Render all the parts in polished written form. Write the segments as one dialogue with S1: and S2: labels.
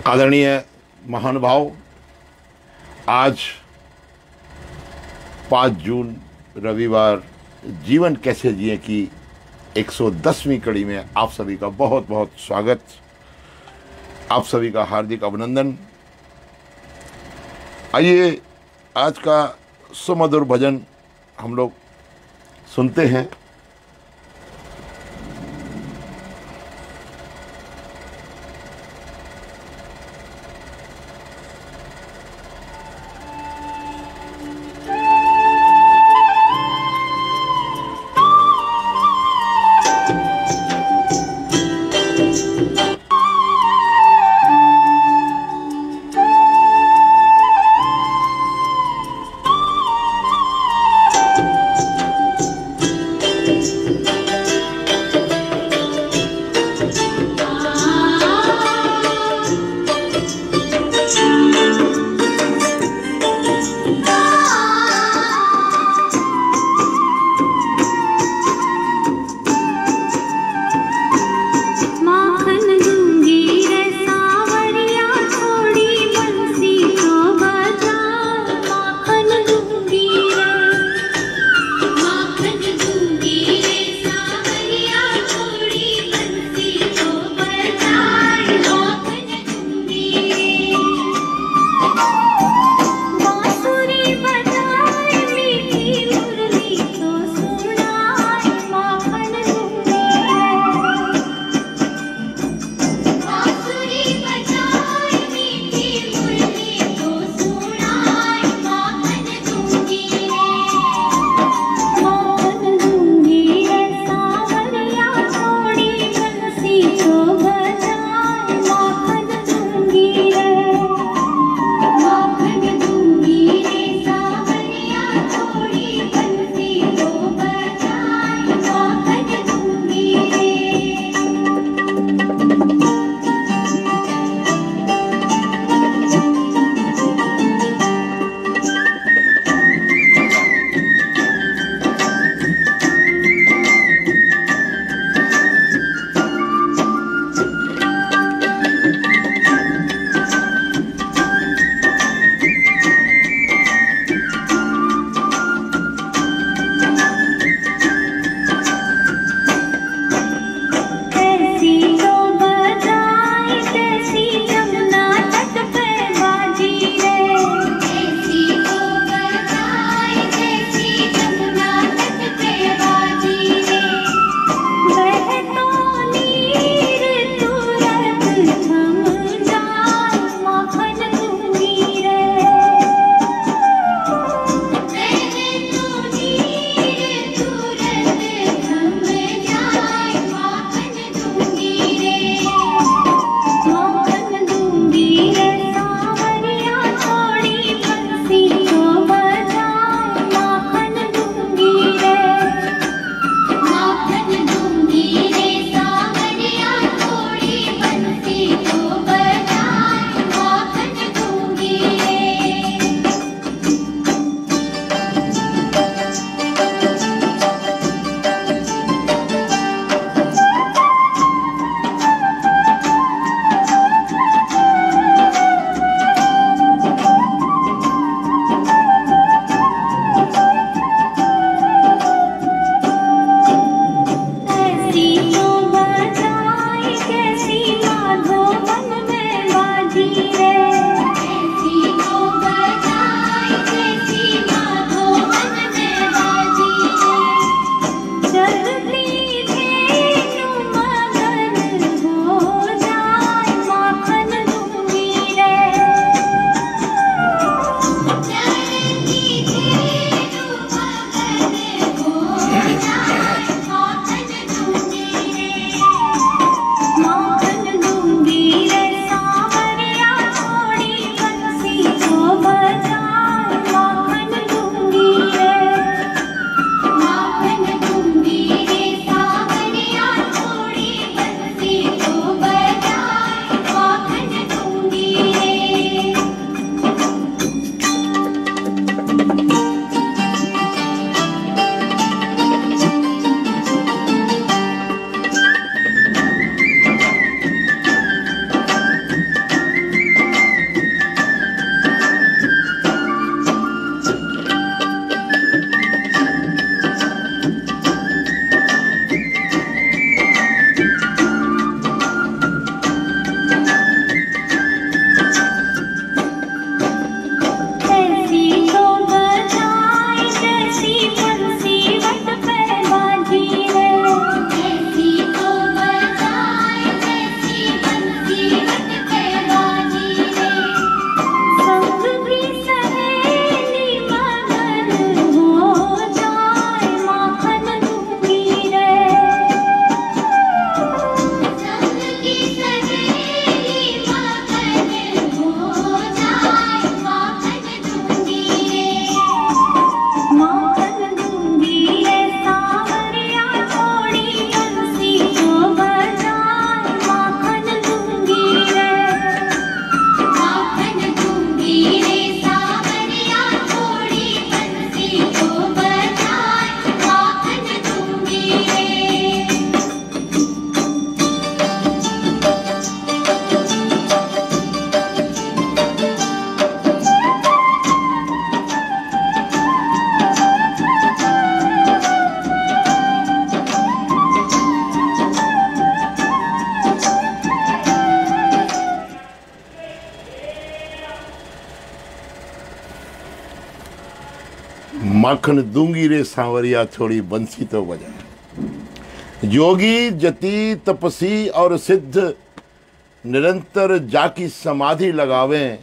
S1: आदरणीय महानुभाव, आज 5 जून रविवार जीवन कैसे जिए की 110वीं कड़ी में आप सभी का बहुत बहुत स्वागत, आप सभी का हार्दिक अभिनंदन। आइए आज का सुमधुर भजन हम लोग सुनते हैं। माखन दूंगी रे सांवरिया थोड़ी बंसी तो बजा। योगी जति तपसी और सिद्ध निरंतर जाकी समाधि लगावें,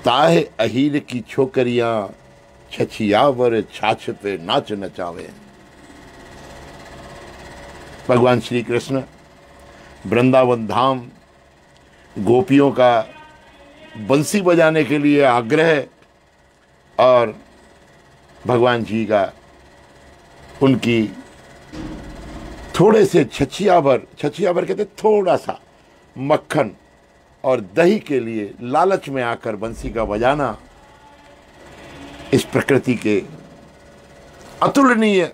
S1: ताहे अहीर की छोकरियां छछियावर छाछ पे नाच नचावे। भगवान श्री कृष्ण वृंदावन धाम गोपियों का बंसी बजाने के लिए आग्रह और भगवान जी का उनकी थोड़े से छछियावर कहते थोड़ा सा मक्खन और दही के लिए लालच में आकर बंसी का बजाना इस प्रकृति के अतुलनीय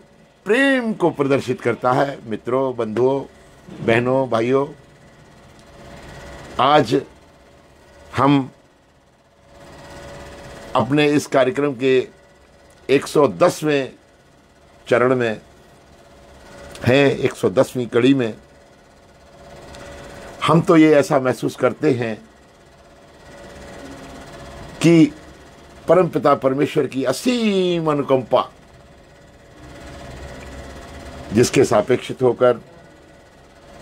S1: प्रेम को प्रदर्शित करता है। मित्रों, बंधुओं, बहनों, भाइयों, आज हम अपने इस कार्यक्रम के 110वें चरण में हैं, 110वीं कड़ी में। हम तो ये ऐसा महसूस करते हैं कि परमपिता परमेश्वर की असीम अनुकंपा जिसके सापेक्षित होकर,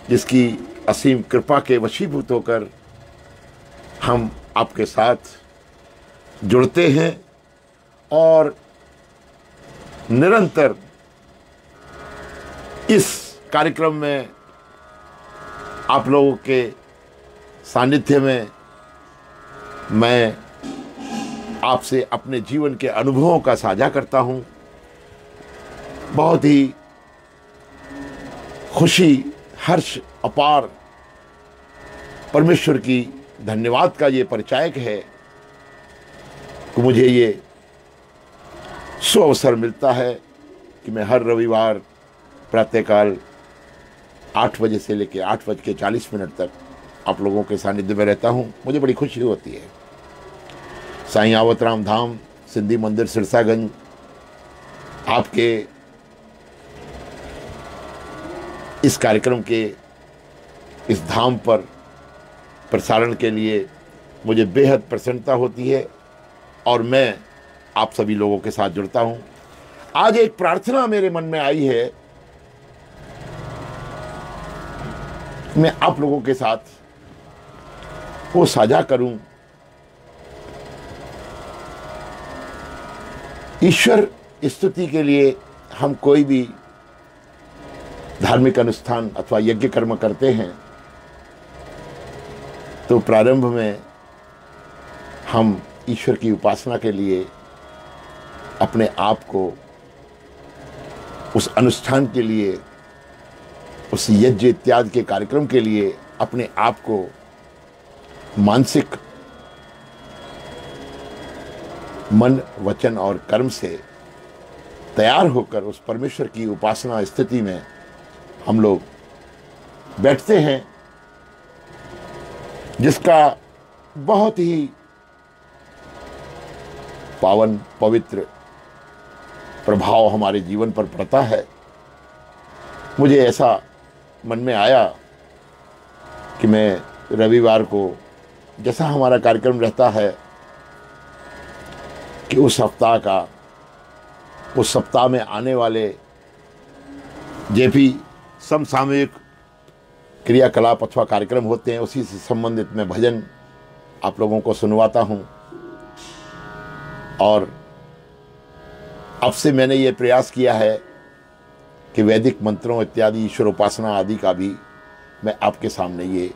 S1: जिसकी असीम कृपा के वशीभूत होकर हम आपके साथ जुड़ते हैं और निरंतर इस कार्यक्रम में आप लोगों के सानिध्य में मैं आपसे अपने जीवन के अनुभवों का साझा करता हूं। बहुत ही खुशी, हर्ष अपार, परमेश्वर की धन्यवाद का ये परिचायक है कि मुझे ये सुअवसर मिलता है कि मैं हर रविवार प्रातःकाल 8 बजे से लेकर 8:40 तक आप लोगों के सानिध्य में रहता हूँ। मुझे बड़ी खुशी होती है। साईं आवतराम धाम सिंधी मंदिर सिरसागंज आपके इस कार्यक्रम के इस धाम पर प्रसारण के लिए मुझे बेहद प्रसन्नता होती है और मैं आप सभी लोगों के साथ जुड़ता हूं। आज एक प्रार्थना मेरे मन में आई है, मैं आप लोगों के साथ वो साझा करूं। ईश्वर स्तुति के लिए हम कोई भी धार्मिक अनुष्ठान अथवा यज्ञ कर्म करते हैं तो प्रारंभ में हम ईश्वर की उपासना के लिए अपने आप को उस अनुष्ठान के लिए, उस यज्ञ इत्यादि के कार्यक्रम के लिए अपने आप को मानसिक, मन, वचन और कर्म से तैयार होकर उस परमेश्वर की उपासना स्थिति में हम लोग बैठते हैं, जिसका बहुत ही पावन पवित्र प्रभाव हमारे जीवन पर पड़ता है। मुझे ऐसा मन में आया कि मैं रविवार को, जैसा हमारा कार्यक्रम रहता है कि उस सप्ताह में आने वाले जो भी समसामयिक क्रियाकलाप अथवा कार्यक्रम होते हैं उसी से संबंधित मैं भजन आप लोगों को सुनवाता हूं। और अब से मैंने ये प्रयास किया है कि वैदिक मंत्रों इत्यादि ईश्वर उपासना आदि का भी मैं आपके सामने ये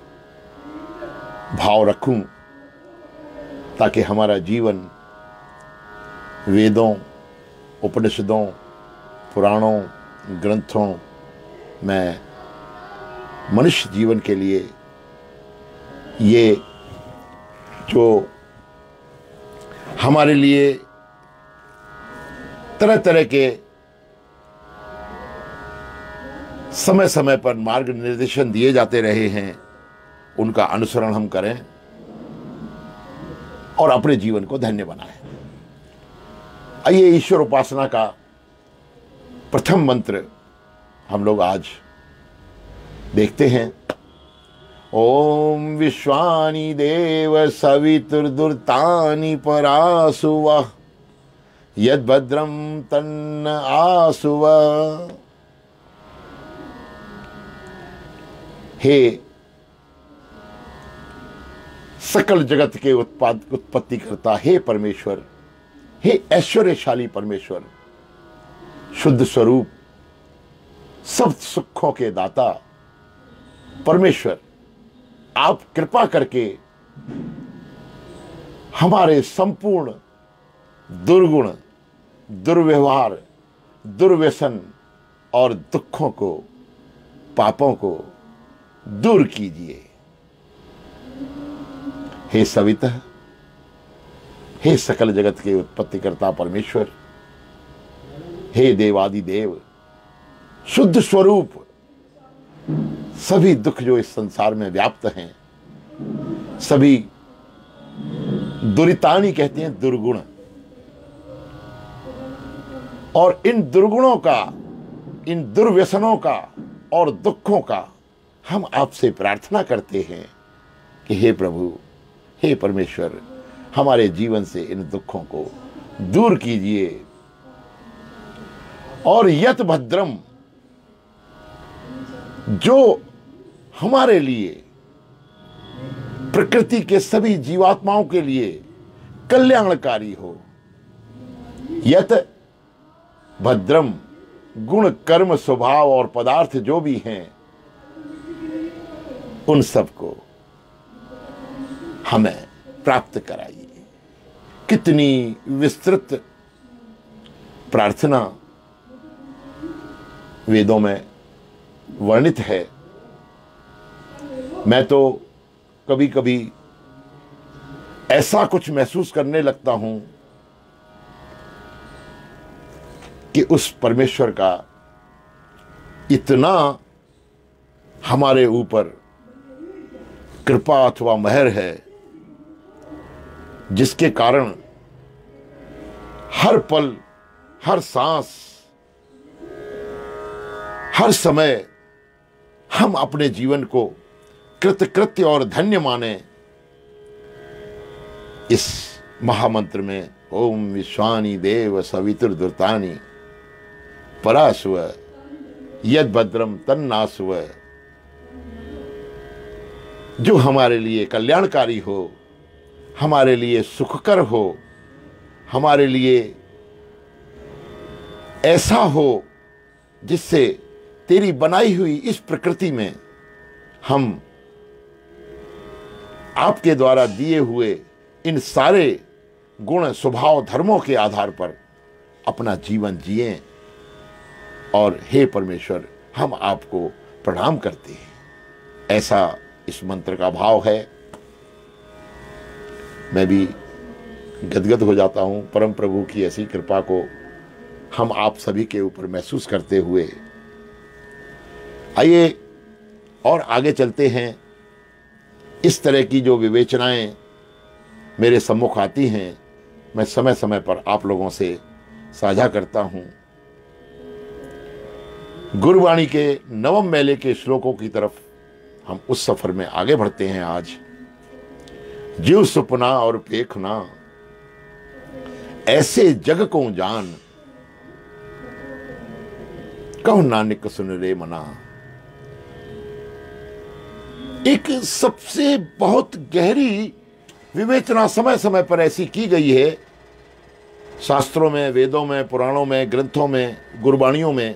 S1: भाव रखूं, ताकि हमारा जीवन वेदों, उपनिषदों, पुराणों, ग्रंथों में मनुष्य जीवन के लिए ये जो हमारे लिए तरह तरह के समय समय पर मार्ग निर्देशन दिए जाते रहे हैं, उनका अनुसरण हम करें और अपने जीवन को धन्य बनाएं। आइए ईश्वर उपासना का प्रथम मंत्र हम लोग आज देखते हैं। ओम विश्वानि देव सवितुर्दुर्तानि परासुवः यद भद्रम तन्न आसुव। हे सकल जगत के उत्पत्ति करता, हे परमेश्वर, हे ऐश्वर्यशाली परमेश्वर, शुद्ध स्वरूप, सब सुखों के दाता परमेश्वर, आप कृपा करके हमारे संपूर्ण दुर्गुण, दुर्व्यवहार, दुर्व्यसन और दुखों को, पापों को दूर कीजिए। हे सवितः, हे सकल जगत के उत्पत्तिकर्ता परमेश्वर, हे देवादिदेव, शुद्ध स्वरूप, सभी दुख जो इस संसार में व्याप्त हैं, सभी दुरितानी कहते हैं, दुर्गुण, और इन दुर्गुणों का, इन दुर्व्यसनों का और दुखों का हम आपसे प्रार्थना करते हैं कि हे प्रभु, हे परमेश्वर, हमारे जीवन से इन दुखों को दूर कीजिए। और यत भद्रम, जो हमारे लिए, प्रकृति के सभी जीवात्माओं के लिए कल्याणकारी हो। यत भद्रम, गुण, कर्म, स्वभाव और पदार्थ जो भी हैं, उन सबको हमें प्राप्त कराइए। कितनी विस्तृत प्रार्थना वेदों में वर्णित है। मैं तो कभी कभी ऐसा कुछ महसूस करने लगता हूं कि उस परमेश्वर का इतना हमारे ऊपर कृपा अथवा मेहर है, जिसके कारण हर पल, हर सांस, हर समय हम अपने जीवन को कृतकृत्य और धन्य माने। इस महामंत्र में ओम विश्वानि देव सवितुर्दुर्तानि परासुव यद भद्रम तन्नासुव, जो हमारे लिए कल्याणकारी हो, हमारे लिए सुखकर हो, हमारे लिए ऐसा हो जिससे तेरी बनाई हुई इस प्रकृति में हम आपके द्वारा दिए हुए इन सारे गुण, स्वभाव, धर्मों के आधार पर अपना जीवन जिएं। और हे परमेश्वर, हम आपको प्रणाम करते हैं। ऐसा इस मंत्र का भाव है। मैं भी गदगद हो जाता हूं। परम प्रभु की ऐसी कृपा को हम आप सभी के ऊपर महसूस करते हुए आइए और आगे चलते हैं। इस तरह की जो विवेचनाएं मेरे सम्मुख आती हैं, मैं समय समय पर आप लोगों से साझा करता हूं। गुरुवाणी के नवम मेले के श्लोकों की तरफ हम उस सफर में आगे बढ़ते हैं। आज जीव सुपना और पेखना, ऐसे जग को जान, कहो नानक सुन रे मना। एक सबसे बहुत गहरी विवेचना समय समय पर ऐसी की गई है, शास्त्रों में, वेदों में, पुराणों में, ग्रंथों में, गुरबाणियों में।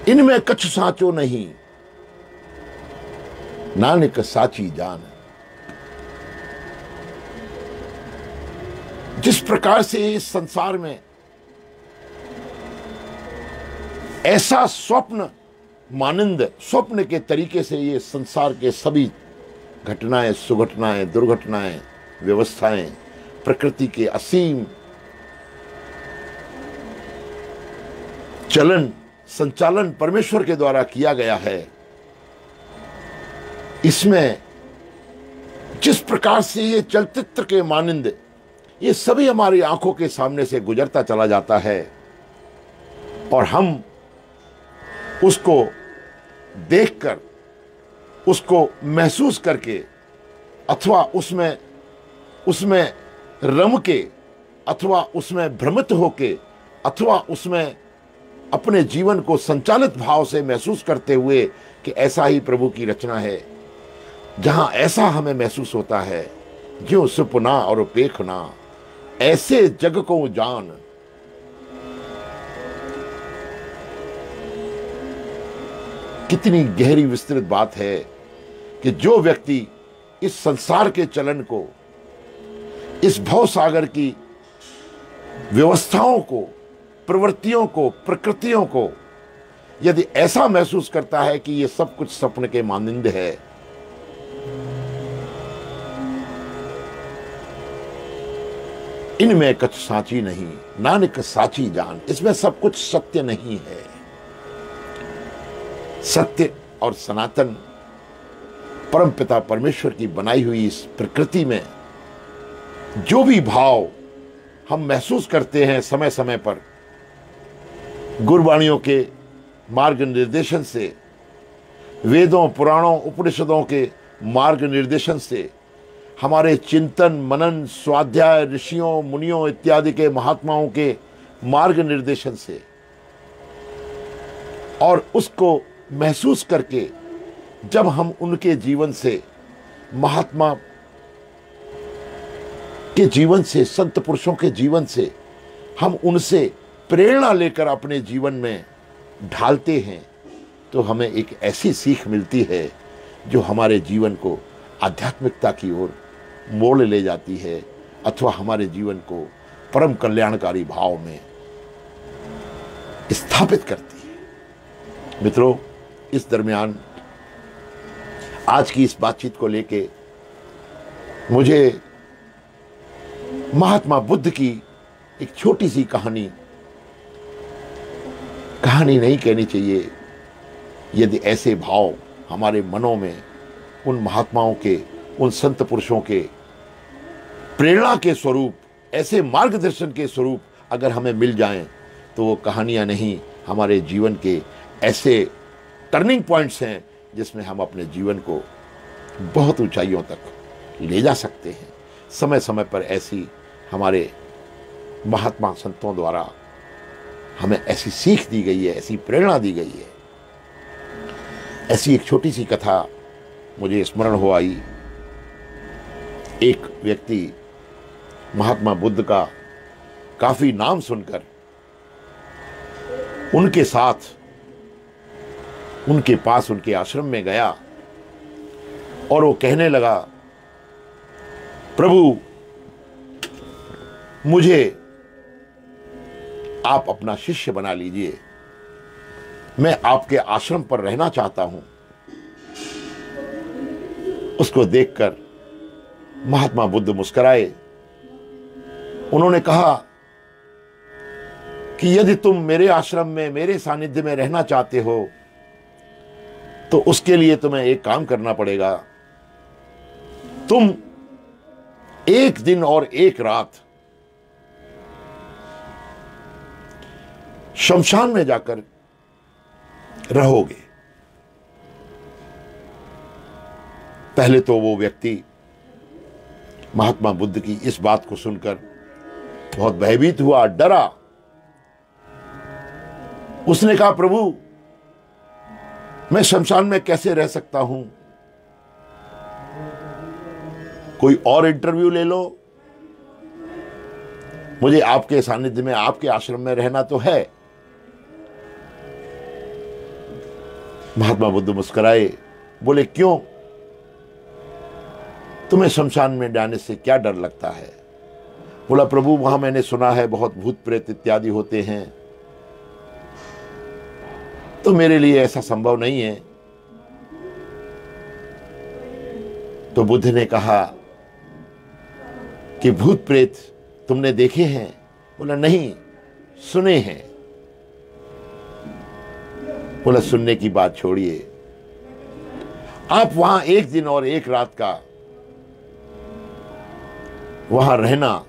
S1: इनमें कछु साचो नहीं, नानक साची जान। जिस प्रकार से इस संसार में ऐसा स्वप्न मानंद, स्वप्न के तरीके से ये संसार के सभी घटनाएं, सुघटनाएं, दुर्घटनाएं, व्यवस्थाएं, प्रकृति के असीम चलन, संचालन परमेश्वर के द्वारा किया गया है। इसमें जिस प्रकार से ये चलचित्र के मानंद, ये सभी हमारी आंखों के सामने से गुजरता चला जाता है और हम उसको देखकर, उसको महसूस करके अथवा उसमें उसमें रम के, अथवा उसमें भ्रमित होके, अथवा उसमें अपने जीवन को संचालित भाव से महसूस करते हुए कि ऐसा ही प्रभु की रचना है, जहां ऐसा हमें महसूस होता है, ज्यों सुपना और पेखना ऐसे जग को जान। कितनी गहरी विस्तृत बात है कि जो व्यक्ति इस संसार के चलन को, इस भव सागर की व्यवस्थाओं को, प्रवृत्तियों को, प्रकृतियों को यदि ऐसा महसूस करता है कि ये सब कुछ सपने के मानिंद है, इनमें कुछ साची नहीं, नानक साची जान, इसमें सब कुछ सत्य नहीं है। सत्य और सनातन परमपिता परमेश्वर की बनाई हुई इस प्रकृति में जो भी भाव हम महसूस करते हैं समय समय पर, गुरबाणियों के मार्ग निर्देशन से, वेदों, पुराणों, उपनिषदों के मार्ग निर्देशन से, हमारे चिंतन, मनन, स्वाध्याय, ऋषियों, मुनियों इत्यादि के महात्माओं के मार्ग निर्देशन से, और उसको महसूस करके जब हम उनके जीवन से, महात्मा के जीवन से, संत पुरुषों के जीवन से हम उनसे प्रेरणा लेकर अपने जीवन में ढालते हैं, तो हमें एक ऐसी सीख मिलती है जो हमारे जीवन को आध्यात्मिकता की ओर मोड़ ले जाती है, अथवा हमारे जीवन को परम कल्याणकारी भाव में स्थापित करती है। मित्रों, इस दरमियान आज की इस बातचीत को लेके मुझे महात्मा बुद्ध की एक छोटी सी कहानी नहीं कहनी चाहिए। यदि ऐसे भाव हमारे मनों में उन महात्माओं के, उन संत पुरुषों के प्रेरणा के स्वरूप, ऐसे मार्गदर्शन के स्वरूप अगर हमें मिल जाएं, तो वो कहानियां नहीं, हमारे जीवन के ऐसे टर्निंग पॉइंट्स हैं जिसमें हम अपने जीवन को बहुत ऊंचाइयों तक ले जा सकते हैं। समय समय पर ऐसी हमारे महात्मा संतों द्वारा हमें ऐसी सीख दी गई है, ऐसी प्रेरणा दी गई है। ऐसी एक छोटी सी कथा मुझे स्मरण हो आई। एक व्यक्ति महात्मा बुद्ध का काफी नाम सुनकर उनके साथ, उनके पास, उनके आश्रम में गया और वो कहने लगा, प्रभु, मुझे आप अपना शिष्य बना लीजिए, मैं आपके आश्रम पर रहना चाहता हूं। उसको देखकर महात्मा बुद्ध मुस्कुराए। उन्होंने कहा कि यदि तुम मेरे आश्रम में, मेरे सानिध्य में रहना चाहते हो, तो उसके लिए तुम्हें एक काम करना पड़ेगा। तुम एक दिन और एक रात शमशान में जाकर रहोगे। पहले तो वो व्यक्ति महात्मा बुद्ध की इस बात को सुनकर बहुत भयभीत हुआ, डरा। उसने कहा, प्रभु, मैं शमशान में कैसे रह सकता हूं? कोई और इंटरव्यू ले लो, मुझे आपके सानिध्य में, आपके आश्रम में रहना तो है। महात्मा बुद्ध मुस्कुराए, बोले, क्यों? तुम्हें शमशान में जाने से क्या डर लगता है? बोला, प्रभु, वहां मैंने सुना है बहुत भूत प्रेत इत्यादि होते हैं, तो मेरे लिए ऐसा संभव नहीं है। तो बुद्ध ने कहा कि भूत प्रेत तुमने देखे हैं? बोला, नहीं, सुने हैं। बोला, सुनने की बात छोड़िए, आप वहां एक दिन और एक रात का वहां रहना,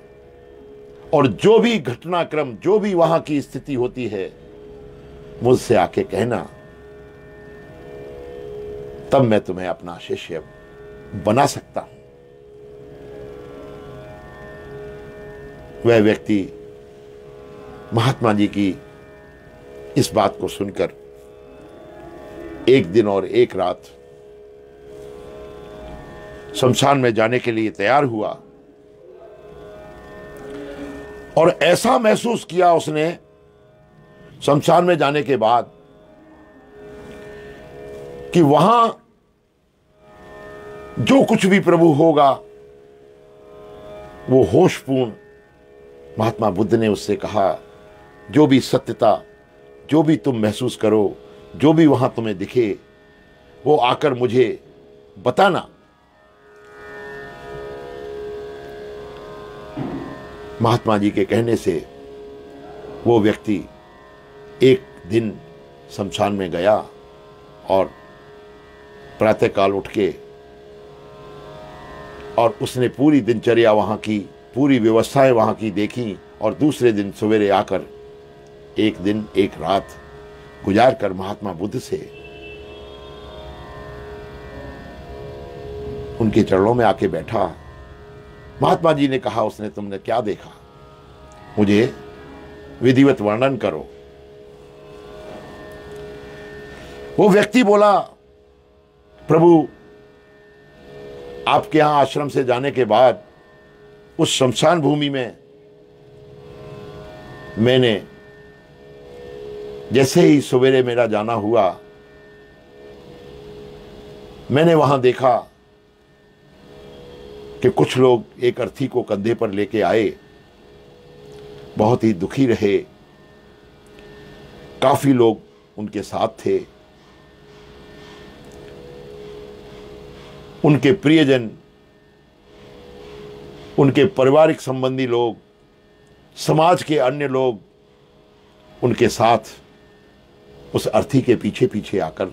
S1: और जो भी घटनाक्रम, जो भी वहां की स्थिति होती है, मुझसे आके कहना, तब मैं तुम्हें अपना शिष्य बना सकता हूं। वह व्यक्ति महात्मा जी की इस बात को सुनकर एक दिन और एक रात शमशान में जाने के लिए तैयार हुआ और ऐसा महसूस किया उसने शमशान में जाने के बाद कि वहां जो कुछ भी प्रभु होगा वो होशपूर्ण। महात्मा बुद्ध ने उससे कहा, जो भी सत्यता, जो भी तुम महसूस करो, जो भी वहां तुम्हें दिखे, वो आकर मुझे बताना। महात्मा जी के कहने से वो व्यक्ति एक दिन शमशान में गया और प्रातःकाल उठ के और उसने पूरी दिनचर्या वहाँ की, पूरी व्यवस्थाएं वहाँ की देखी और दूसरे दिन सवेरे आकर एक दिन एक रात गुजार कर महात्मा बुद्ध से उनके चरणों में आके बैठा। महात्मा जी ने कहा, उसने तुमने क्या देखा, मुझे विधिवत वर्णन करो। वो व्यक्ति बोला, प्रभु आपके यहां आश्रम से जाने के बाद उस शमशान भूमि में मैंने जैसे ही सवेरे मेरा जाना हुआ, मैंने वहां देखा कि कुछ लोग एक अर्थी को कंधे पर लेके आए, बहुत ही दुखी रहे, काफी लोग उनके साथ थे, उनके प्रियजन, उनके पारिवारिक संबंधी लोग, समाज के अन्य लोग उनके साथ उस अर्थी के पीछे पीछे आकर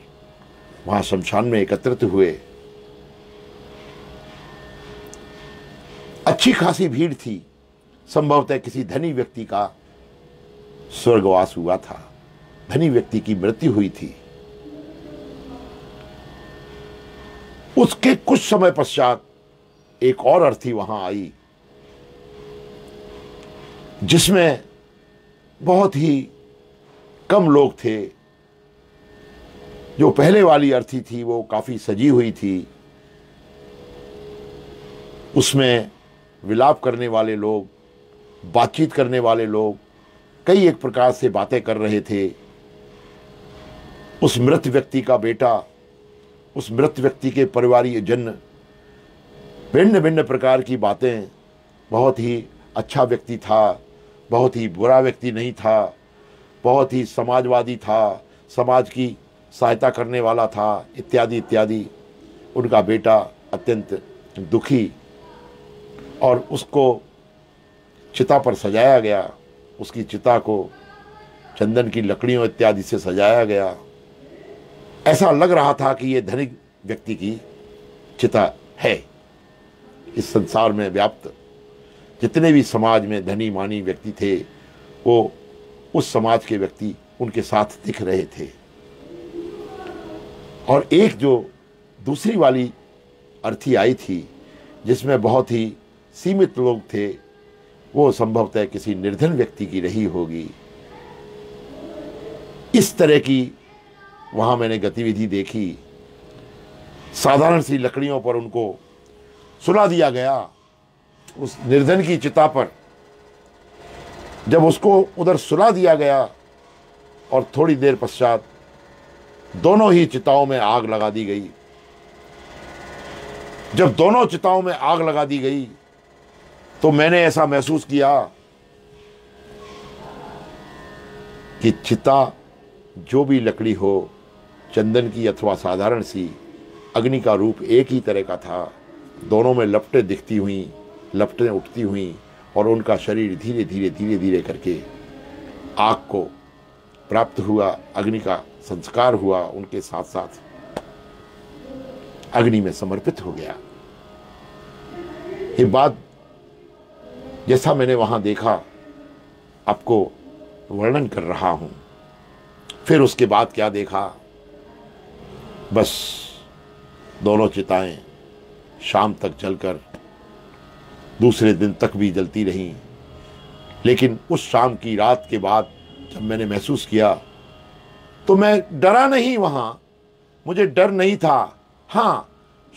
S1: वहां शमशान में एकत्रित हुए। अच्छी खासी भीड़ थी, संभवतः किसी धनी व्यक्ति का स्वर्गवास हुआ था, धनी व्यक्ति की मृत्यु हुई थी। उसके कुछ समय पश्चात एक और अर्थी वहां आई जिसमें बहुत ही कम लोग थे। जो पहले वाली अर्थी थी वो काफी सजी हुई थी, उसमें विलाप करने वाले लोग, बातचीत करने वाले लोग कई एक प्रकार से बातें कर रहे थे। उस मृत व्यक्ति का बेटा, उस मृत व्यक्ति के परिवारजन भिन्न भिन्न प्रकार की बातें, बहुत ही अच्छा व्यक्ति था, बहुत ही बुरा व्यक्ति नहीं था, बहुत ही समाजवादी था, समाज की सहायता करने वाला था, इत्यादि इत्यादि। उनका बेटा अत्यंत दुखी और उसको चिता पर सजाया गया, उसकी चिता को चंदन की लकड़ियों इत्यादि से सजाया गया। ऐसा लग रहा था कि ये धनिक व्यक्ति की चिता है। इस संसार में व्याप्त जितने भी समाज में धनी मानी व्यक्ति थे, वो उस समाज के व्यक्ति उनके साथ दिख रहे थे। और एक जो दूसरी वाली अर्थी आई थी जिसमें बहुत ही सीमित लोग थे, वो संभवतः किसी निर्धन व्यक्ति की रही होगी। इस तरह की वहां मैंने गतिविधि देखी। साधारण सी लकड़ियों पर उनको सुला दिया गया उस निर्धन की चिता पर। जब उसको उधर सुला दिया गया और थोड़ी देर पश्चात दोनों ही चिताओं में आग लगा दी गई। जब दोनों चिताओं में आग लगा दी गई तो मैंने ऐसा महसूस किया कि चिता जो भी लकड़ी हो, चंदन की अथवा साधारण सी, अग्नि का रूप एक ही तरह का था। दोनों में लपटें दिखती हुई, लपटें उठती हुई और उनका शरीर धीरे धीरे धीरे धीरे करके आग को प्राप्त हुआ, अग्नि का संस्कार हुआ, उनके साथ साथ अग्नि में समर्पित हो गया। ये बात जैसा मैंने वहां देखा आपको वर्णन कर रहा हूं। फिर उसके बाद क्या देखा, बस दोनों चिताएं शाम तक जलकर दूसरे दिन तक भी जलती रहीं। लेकिन उस शाम की रात के बाद जब मैंने महसूस किया तो मैं डरा नहीं, वहां मुझे डर नहीं था। हां,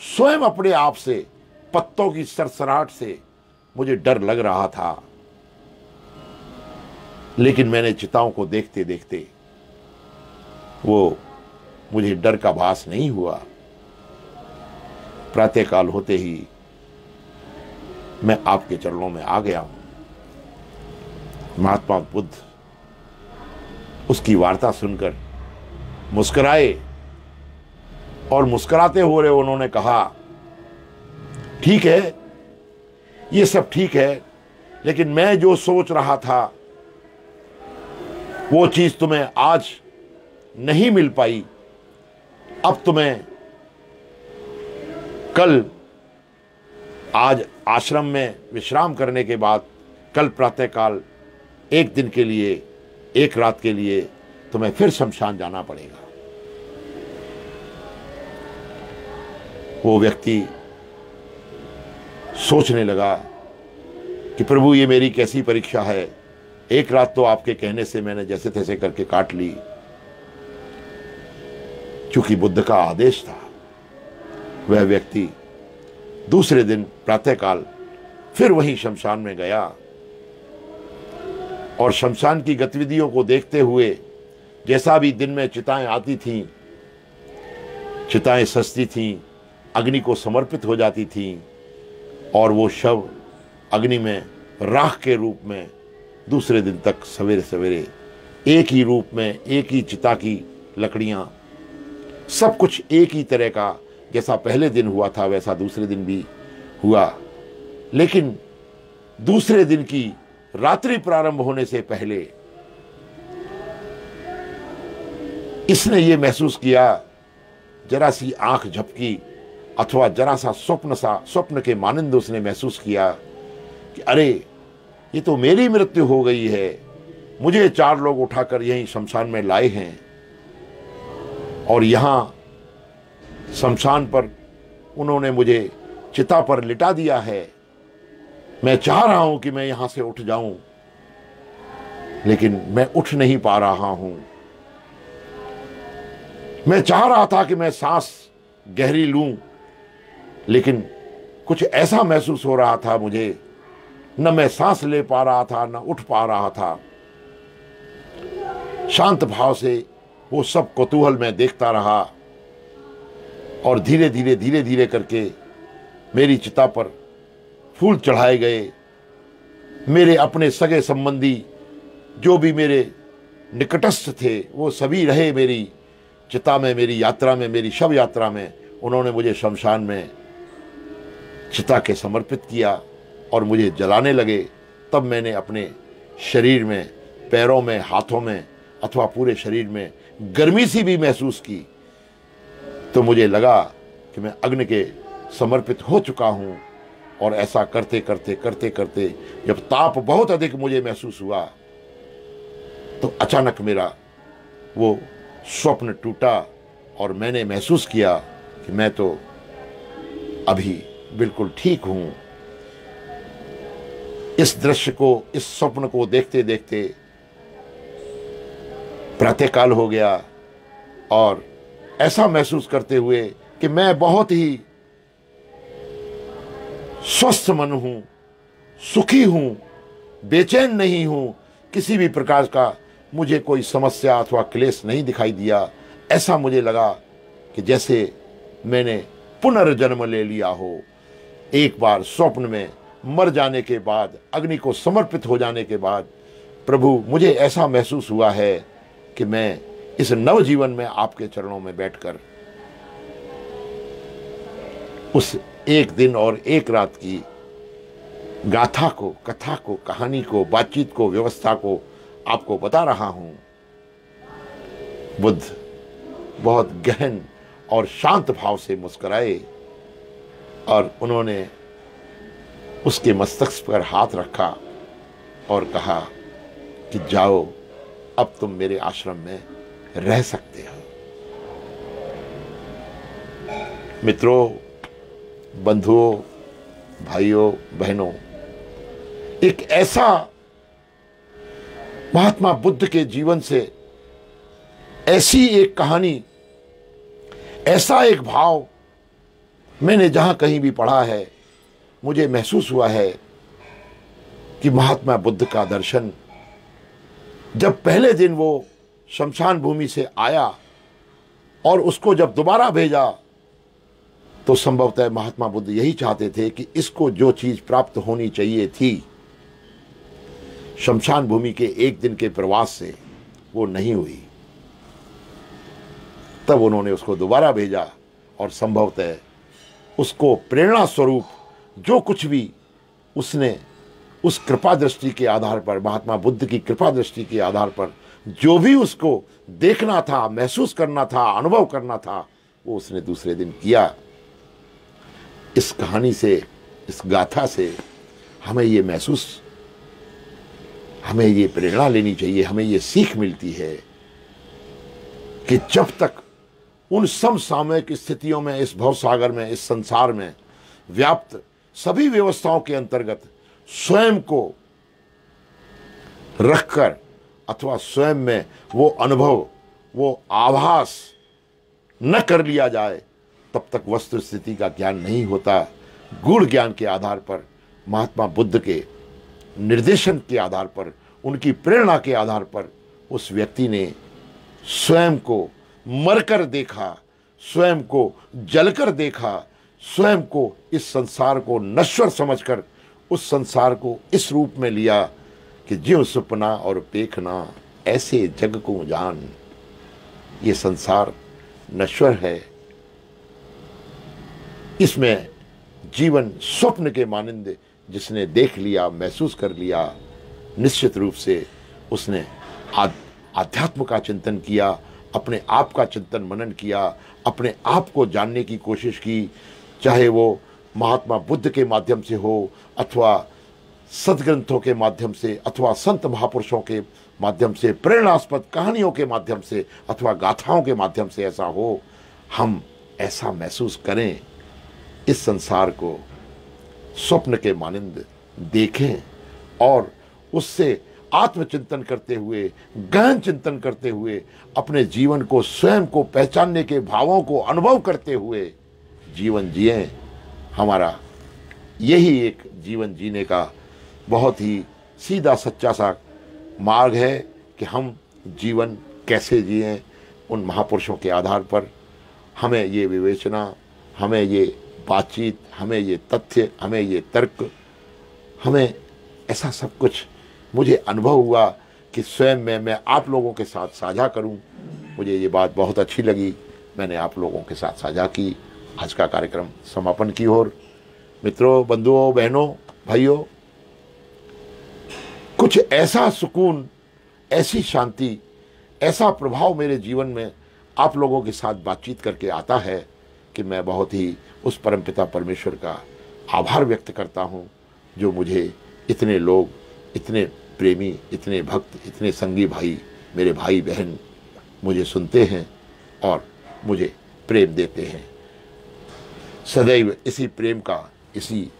S1: स्वयं अपने आप से, पत्तों की सरसराहट से मुझे डर लग रहा था। लेकिन मैंने चिताओं को देखते देखते वो मुझे डर का भास नहीं हुआ। प्रातःकाल होते ही मैं आपके चरणों में आ गया हूं। महात्मा बुद्ध उसकी वार्ता सुनकर मुस्कुराए और मुस्कुराते हुए उन्होंने कहा, ठीक है, ये सब ठीक है, लेकिन मैं जो सोच रहा था वो चीज तुम्हें आज नहीं मिल पाई। अब तुम्हें कल, आज आश्रम में विश्राम करने के बाद कल प्रातःकाल एक दिन के लिए, एक रात के लिए तुम्हें फिर शमशान जाना पड़ेगा। वो व्यक्ति सोचने लगा कि प्रभु, ये मेरी कैसी परीक्षा है। एक रात तो आपके कहने से मैंने जैसे तैसे करके काट ली, क्योंकि बुद्ध का आदेश था। वह व्यक्ति दूसरे दिन प्रातःकाल फिर वहीं शमशान में गया और शमशान की गतिविधियों को देखते हुए, जैसा भी दिन में चिताएं आती थीं, चिताएं सजती थीं, अग्नि को समर्पित हो जाती थीं और वो शव अग्नि में राख के रूप में दूसरे दिन तक सवेरे सवेरे एक ही रूप में, एक ही चिता की लकड़ियां, सब कुछ एक ही तरह का, जैसा पहले दिन हुआ था वैसा दूसरे दिन भी हुआ। लेकिन दूसरे दिन की रात्रि प्रारंभ होने से पहले इसने ये महसूस किया, जरा सी आंख झपकी अथवा जरा सा स्वप्न के मानंद उसने महसूस किया कि अरे, ये तो मेरी मृत्यु हो गई है। मुझे 4 लोग उठाकर यहीं शमशान में लाए हैं और यहां शमशान पर उन्होंने मुझे चिता पर लिटा दिया है। मैं चाह रहा हूं कि मैं यहां से उठ जाऊं, लेकिन मैं उठ नहीं पा रहा हूं। मैं चाह रहा था कि मैं सांस गहरी लूं, लेकिन कुछ ऐसा महसूस हो रहा था मुझे, न मैं सांस ले पा रहा था, न उठ पा रहा था। शांत भाव से वो सब कौतूहल में देखता रहा और धीरे धीरे करके मेरी चिता पर फूल चढ़ाए गए। मेरे अपने सगे संबंधी जो भी मेरे निकटस्थ थे वो सभी रहे मेरी चिता में, मेरी यात्रा में, मेरी शव यात्रा में। उन्होंने मुझे शमशान में चिता के समर्पित किया और मुझे जलाने लगे। तब मैंने अपने शरीर में, पैरों में, हाथों में अथवा पूरे शरीर में गर्मी सी भी महसूस की। तो मुझे लगा कि मैं अग्नि के समर्पित हो चुका हूं। और ऐसा करते करते जब ताप बहुत अधिक मुझे महसूस हुआ तो अचानक मेरा वो स्वप्न टूटा और मैंने महसूस किया कि मैं तो अभी बिल्कुल ठीक हूं। इस दृश्य को, इस स्वप्न को देखते देखते प्रातःकाल हो गया और ऐसा महसूस करते हुए कि मैं बहुत ही स्वस्थ मन हूं, सुखी हूं, बेचैन नहीं हूं, किसी भी प्रकार का मुझे कोई समस्या अथवा क्लेश नहीं दिखाई दिया। ऐसा मुझे लगा कि जैसे मैंने पुनर्जन्म ले लिया हो। एक बार स्वप्न में मर जाने के बाद, अग्नि को समर्पित हो जाने के बाद, प्रभु मुझे ऐसा महसूस हुआ है कि मैं इस नवजीवन में आपके चरणों में बैठकर उस एक दिन और एक रात की गाथा को, कथा को, कहानी को, बातचीत को, व्यवस्था को आपको बता रहा हूं। बुद्ध बहुत गहन और शांत भाव से मुस्कुराए और उन्होंने उसके मस्तक पर हाथ रखा और कहा कि जाओ, अब तुम मेरे आश्रम में रह सकते हो। मित्रों, बंधुओं, भाइयों, बहनों, एक ऐसा महात्मा बुद्ध के जीवन से ऐसी एक कहानी, ऐसा एक भाव मैंने जहां कहीं भी पढ़ा है, मुझे महसूस हुआ है कि महात्मा बुद्ध का दर्शन, जब पहले दिन वो शमशान भूमि से आया और उसको जब दोबारा भेजा, तो संभवतः महात्मा बुद्ध यही चाहते थे कि इसको जो चीज प्राप्त होनी चाहिए थी शमशान भूमि के एक दिन के प्रवास से, वो नहीं हुई। तब उन्होंने उसको दोबारा भेजा और संभवतः उसको प्रेरणा स्वरूप जो कुछ भी उसने उस कृपा दृष्टि के आधार पर, महात्मा बुद्ध की कृपा दृष्टि के आधार पर जो भी उसको देखना था, महसूस करना था, अनुभव करना था, वो उसने दूसरे दिन किया। इस कहानी से, इस गाथा से हमें ये महसूस, हमें ये प्रेरणा लेनी चाहिए, हमें ये सीख मिलती है कि जब तक उन समसामयिक स्थितियों में, इस भवसागर में, इस संसार में व्याप्त सभी व्यवस्थाओं के अंतर्गत स्वयं को रखकर अथवा स्वयं में वो अनुभव, वो आभास न कर लिया जाए, तब तक वस्तु स्थिति का ज्ञान नहीं होता। गूढ़ ज्ञान के आधार पर, महात्मा बुद्ध के निर्देशन के आधार पर, उनकी प्रेरणा के आधार पर उस व्यक्ति ने स्वयं को मरकर देखा, स्वयं को जलकर देखा, स्वयं को, इस संसार को नश्वर समझकर उस संसार को इस रूप में लिया कि ज्यों सपना और पेखना ऐसे जग को जान। ये संसार नश्वर है, इसमें जीवन स्वप्न के मानिंद जिसने देख लिया, महसूस कर लिया, निश्चित रूप से उसने आध्यात्म का चिंतन किया, अपने आप का चिंतन मनन किया, अपने आप को जानने की कोशिश की, चाहे वो महात्मा बुद्ध के माध्यम से हो, अथवा सदग्रंथों के माध्यम से, अथवा संत महापुरुषों के माध्यम से, प्रेरणास्पद कहानियों के माध्यम से, अथवा गाथाओं के माध्यम से ऐसा हो। हम ऐसा महसूस करें, इस संसार को स्वप्न के मानिंद देखें और उससे आत्मचिंतन करते हुए, गहन चिंतन करते हुए, अपने जीवन को, स्वयं को पहचानने के भावों को अनुभव करते हुए जीवन जिएं। हमारा यही एक जीवन जीने का बहुत ही सीधा सच्चा सा मार्ग है कि हम जीवन कैसे जिएं। उन महापुरुषों के आधार पर हमें ये विवेचना, हमें ये बातचीत, हमें ये तथ्य, हमें ये तर्क, हमें ऐसा सब कुछ मुझे अनुभव हुआ कि स्वयं में मैं आप लोगों के साथ साझा करूं। मुझे ये बात बहुत अच्छी लगी, मैंने आप लोगों के साथ साझा की। आज का कार्यक्रम समापन की ओर। मित्रों, बंधुओं, बहनों, भाइयों, कुछ ऐसा सुकून, ऐसी शांति, ऐसा प्रभाव मेरे जीवन में आप लोगों के साथ बातचीत करके आता है कि मैं बहुत ही उस परमपिता परमेश्वर का आभार व्यक्त करता हूँ, जो मुझे इतने लोग, इतने प्रेमी, इतने भक्त, इतने संगी भाई, मेरे भाई बहन मुझे सुनते हैं और मुझे प्रेम देते हैं। सदैव इसी प्रेम का, इसी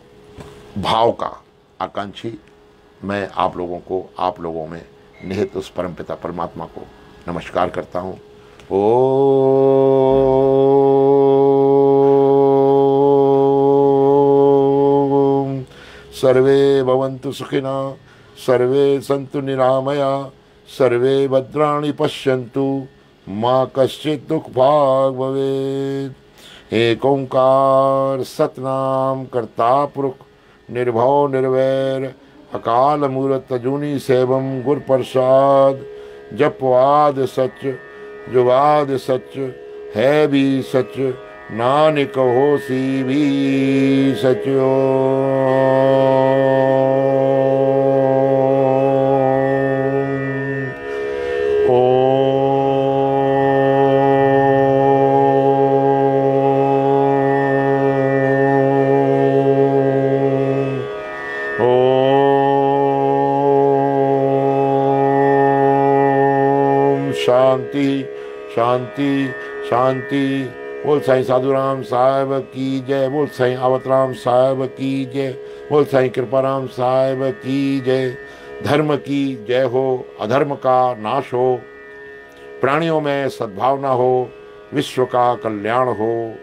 S1: भाव का आकांक्षी मैं आप लोगों को, आप लोगों में निहित उस परमपिता परमात्मा को नमस्कार करता हूँ। ओम सर्वे भवन्तु सुखिनः, सर्वे सन्तु निरामया, सर्वे भद्राणि पश्यन्तु, मा कश्चित् दुःखभाग् भवेत्। एक ओंकार सतनाम करता पुरुष निर्भव निर्वैर अकाल मूर्त अजूनी सेवम गुर प्रसाद। जपवाद सच जुगाद सच है भी सच, नानक होसी भी सचो। शांति शांति शांति। बोल साईं साधुराम साहिब की जय, बोल साईं अवतराम साहिब की जय, बोल साईं कृपाराम साहिब की जय, धर्म की जय हो, अधर्म का नाश हो, प्राणियों में सद्भावना हो, विश्व का कल्याण हो।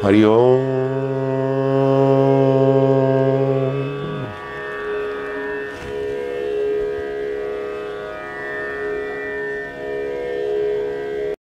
S1: हरि ओम।